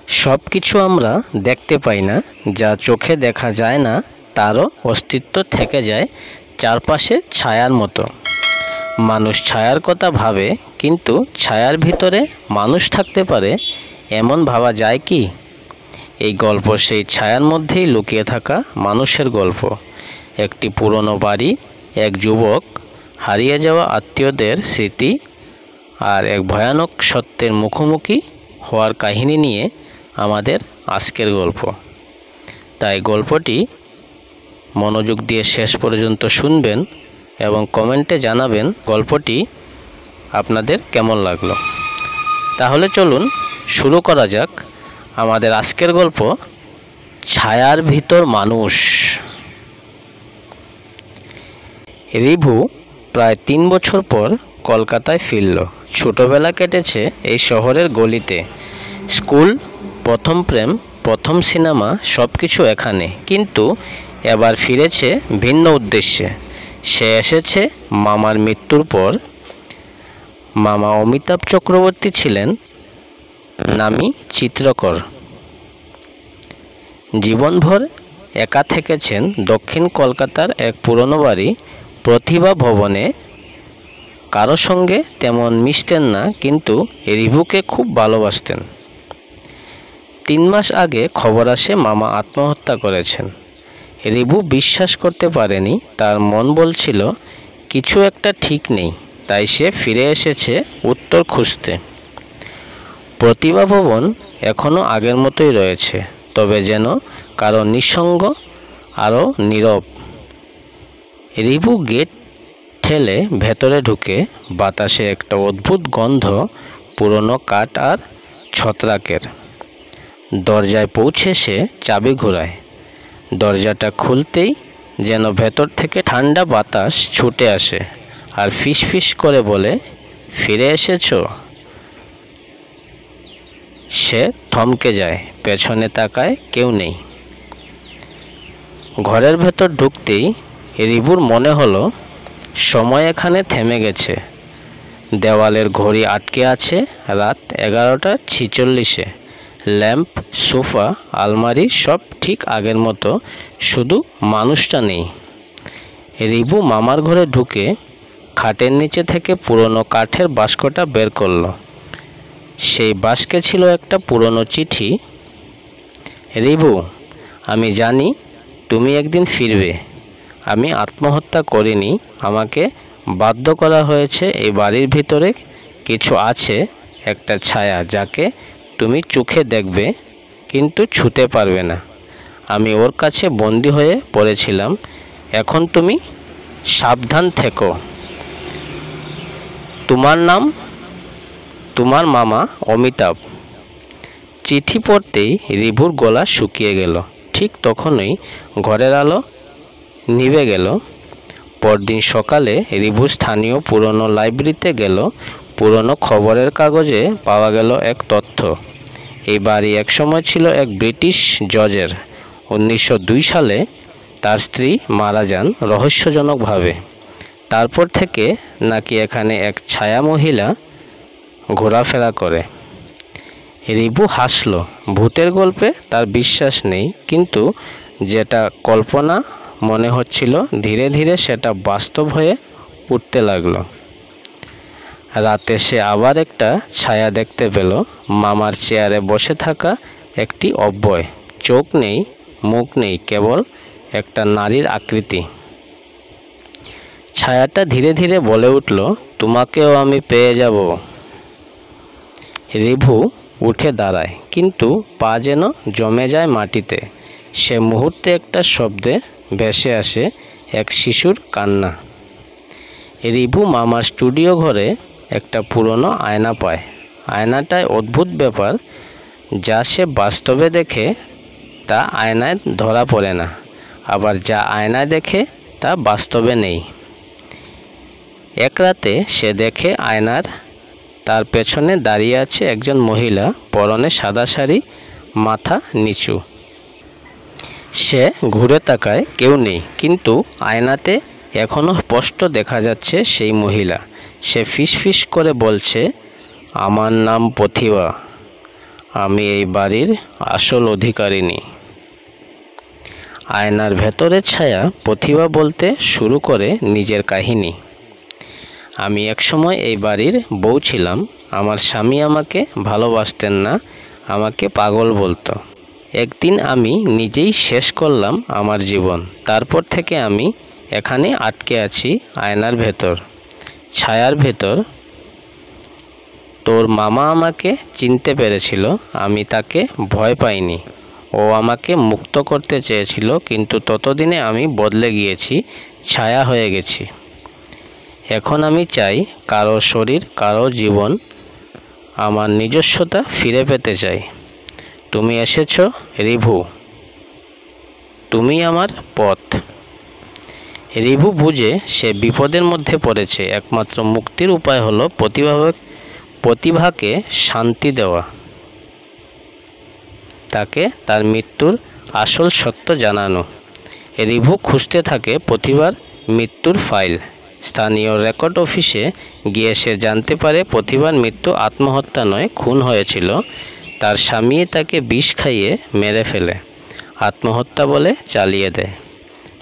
সব কিছু আমরা দেখতে পাই না, যা চোখে দেখা যায় না তারও অস্তিত্ব থেকে যায় চারপাশে ছায়ার মতো। মানুষ ছায়ার কথা ভাবে, কিন্তু ছায়ার ভিতরে মানুষ থাকতে পারে এমন ভাবা যায় কি? এই গল্প সেই ছায়ার মধ্যেই লুকিয়ে থাকা মানুষের গল্প। একটি পুরনো বাড়ি, এক যুবক, হারিয়ে যাওয়া আত্মীয়দের স্মৃতি আর এক ভয়ানক সত্যের মুখোমুখি হওয়ার কাহিনী নিয়ে আমাদের আজকের গল্প। তাই গল্পটি মনোযোগ দিয়ে শেষ পর্যন্ত শুনবেন এবং কমেন্টে জানাবেন গল্পটি আপনাদের কেমন লাগলো। তাহলে চলুন শুরু করা যাক আমাদের আজকের গল্প, ছায়ার ভিতর মানুষ। রিভু প্রায় 3 বছর পর কলকাতায় ফিরল। ছোটবেলা কেটেছে এই শহরের গলিতে। স্কুল, প্রথম প্রেম, প্রথম সিনেমা, সব কিছু এখানে। কিন্তু এবার ফিরেছে ভিন্ন উদ্দেশ্যে। সে এসেছে মামার মৃত্যুর পর। মামা অমিতাভ চক্রবর্তী ছিলেন নামী চিত্রকর। জীবনভর একা থেকেছেন দক্ষিণ কলকাতার এক পুরনো বাড়ি প্রতিভা ভবনে। কারো সঙ্গে তেমন মিশতেন না, কিন্তু রিভুকে খুব ভালোবাসতেন। 3 মাস আগে খবর আসে মামা আত্মহত্যা করেছেন। রিভু বিশ্বাস করতে পারেনি। তার মন বলছিল কিছু একটা ঠিক নেই। তাই সে ফিরে এসেছে উত্তর খুঁজতে। প্রতিভা ভবন এখনও আগের মতোই রয়েছে, তবে যেন কারো নিঃসঙ্গ, আরও নীরব। রিভু গেট ঠেলে ভেতরে ঢুকে। বাতাসে একটা অদ্ভুত গন্ধ, পুরনো কাঠ আর ছত্রাকের। দরজায় পৌঁছে সে চাবি ঘোরায়। দরজাটা খুলতেই যেন ভেতর থেকে ঠান্ডা বাতাস ছুটে আসে আর ফিস ফিস করে বলে, ফিরে এসেছো। সে থমকে যায়, পেছনে তাকায়, কেউ নেই। ঘরের ভেতর ঢুকতেই রিভুর মনে হলো সময় এখানে থেমে গেছে। দেওয়ালের ঘড়ি আটকে আছে রাত 11:46। ল্যাম্প, সোফা, আলমারি সব ঠিক আগের মতো, শুধু মানুষটা নেই। রিভু মামার ঘরে ঢুকে খাটের নিচে থেকে পুরনো কাঠের বাস্কটা বের করলো। সেই বাস্কে ছিল একটা পুরনো চিঠি। রিভু, আমি জানি তুমি একদিন ফিরবে। আমি আত্মহত্যা করিনি। আমাকে বাধ্য করা হয়েছে। এই বাড়ির ভিতরে কিছু আছে, একটা ছায়া, যাকে তুমি চোখে দেখবে কিন্তু ছুঁতে পারবে না। আমি ওর কাছে বন্দী হয়ে পড়েছিলাম। এখন তুমি সাবধান থেকো। তোমার নাম, তোমার মামা অমিতাভ। চিঠি পড়তেই রিভুর গলা শুকিয়ে গেল। ঠিক তখনই ঘরের আলো নিভে গেল। পরদিন সকালে রিভু স্থানীয় পুরনো লাইব্রেরিতে গেল। পুরনো খবরের কাগজে পাওয়া গেল এক তথ্য। এই বাড়ি একসময় ছিল এক ব্রিটিশ জজের। 1902 সালে তার স্ত্রী মারা যান রহস্যজনকভাবে। তারপর থেকে নাকি এখানে এক ছায়া মহিলা ঘোরাফেরা করে। রিভু হাসল। ভূতের গল্পে তার বিশ্বাস নেই, কিন্তু যেটা কল্পনা মনে হচ্ছিল ধীরে ধীরে সেটা বাস্তব হয়ে উঠতে লাগলো। রাতে সে আবার একটা ছায়া দেখতে পেল। মামার চেয়ারে বসে থাকা একটি অব্যয়। চোখ নেই, মুখ নেই, কেবল একটা নারীর আকৃতি। ছায়াটা ধীরে ধীরে বলে উঠল, তোমাকেও আমি পেয়ে যাব। রিভু উঠে দাঁড়ায়, কিন্তু পা যেন জমে যায় মাটিতে। সে মুহূর্তে একটা শব্দে ভেসে আসে, এক শিশুর কান্না। রিভু মামার স্টুডিও ঘরে একটা পুরনো আয়না পায়। আয়নাটায় অদ্ভুত ব্যাপার, যা সে বাস্তবে দেখে তা আয়নায় ধরা পড়ে না, আবার যা আয়নায় দেখে তা বাস্তবে নেই। এক রাতে সে দেখে আয়নার তার পেছনে দাঁড়িয়ে আছে একজন মহিলা, পরনে সাদা শাড়ি, মাথা নিচু। সে ঘুরে তাকায়, কেউ নেই, কিন্তু আয়নাতে এখনও স্পষ্ট দেখা যাচ্ছে সেই মহিলা। সে ফিস ফিস করে বলছে, আমার নাম প্রতিভা। আমি এই বাড়ির আসল অধিকারিণী। আয়নার ভেতরের ছায়া প্রতিভা বলতে শুরু করে নিজের কাহিনী। আমি একসময় এই বাড়ির বউ ছিলাম। আমার স্বামী আমাকে ভালোবাসতেন না, আমাকে পাগল বলতো। একদিন আমি নিজেই শেষ করলাম আমার জীবন। তারপর থেকে আমি এখানে আটকে আছি, আয়নার ভেতর, ছায়ার ভেতর। তোর মামা আমাকে চিনতে পেরেছিল, আমি তাকে ভয় পাইনি। ও আমাকে মুক্ত করতে চেয়েছিল, কিন্তু ততদিনে আমি বদলে গিয়েছি, ছায়া হয়ে গেছি। এখন আমি চাই কারো শরীর, কারো জীবন, আমার নিজস্বতা ফিরে পেতে চাই। তুমি এসেছো রিভু, তুমি আমার পথ। রিভু বুঝে সে বিপদের মধ্যে পড়েছে। একমাত্র মুক্তির উপায় হলো প্রতিভাকে শান্তি দেওয়া, তাকে তার মৃত্যুর আসল সত্য জানানো। রিভু খুঁজতে থাকে প্রতিভার মৃত্যুর ফাইল। স্থানীয় রেকর্ড অফিসে গিয়ে সে জানতে পারে প্রতিভার মৃত্যু আত্মহত্যা নয়, খুন হয়েছিল। তার স্বামী তাকে বিষ খাইয়ে মেরে ফেলে, আত্মহত্যা বলে চালিয়ে দেয়।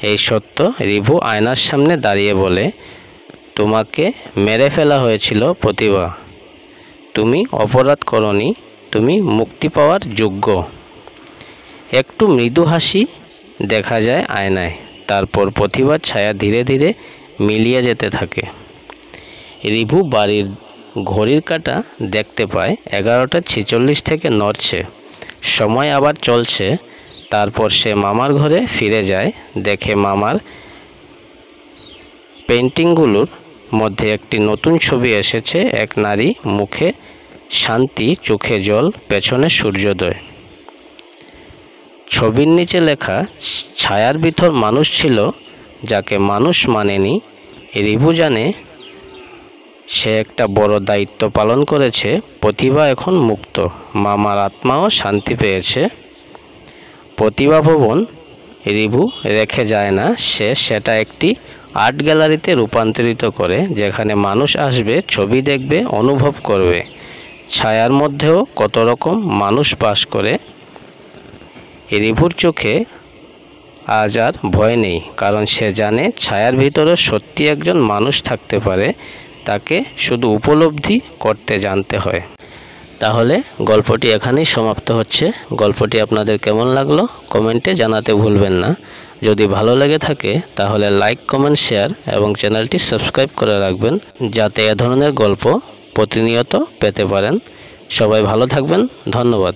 এই সত্য রিভু আয়নার সামনে দাঁড়িয়ে বলে, তোমাকে মেরে ফেলা হয়েছিল প্রতিভা, তুমি অপরাধ করনি, তুমি মুক্তি পাওয়ার যোগ্য। একটু মৃদু হাসি দেখা যায় আয়নায়। তারপর প্রতিভার ছায়া ধীরে ধীরে মিলিয়ে যেতে থাকে। রিভু বাড়ির ঘড়ির কাঁটা দেখতে পায় 11:46 থেকে নড়ছে। সময় আবার চলছে। তারপর সে মামার ঘরে ফিরে যায়। দেখে মামার পেন্টিংগুলোর মধ্যে একটি নতুন ছবি এসেছে। এক নারী, মুখে শান্তি, চোখে জল, পেছনে সূর্যোদয়। ছবির নিচে লেখা, ছায়ার ভিতর মানুষ ছিল যাকে মানুষ মানেনি। রিভু জানে সে একটা বড় দায়িত্ব পালন করেছে। প্রতিভা এখন মুক্ত, মামার আত্মাও শান্তি পেয়েছে। প্রতিভা ভবন রিভু রেখে যায় না, সে সেটা একটি আর্ট গ্যালারিতে রূপান্তরিত করে, যেখানে মানুষ আসবে, ছবি দেখবে, অনুভব করবে। ছায়ার মধ্যেও কত রকম মানুষ বাস করে। রিভুর চোখে আজ আর ভয় নেই, কারণ সে জানে ছায়ার ভিতরে সত্যি একজন মানুষ থাকতে পারে। তাকে শুধু উপলব্ধি করতে জানতে হয়। তাহলে গল্পটি এখানেই সমাপ্ত হচ্ছে। গল্পটি আপনাদের কেমন লাগলো কমেন্টে জানাতে ভুলবেন না। যদি ভালো লেগে থাকে তাহলে লাইক, কমেন্ট, শেয়ার এবং চ্যানেলটি সাবস্ক্রাইব করে রাখবেন, যাতে এ ধরনের গল্প প্রতিনিয়ত পেতে পারেন। সবাই ভালো থাকবেন। ধন্যবাদ।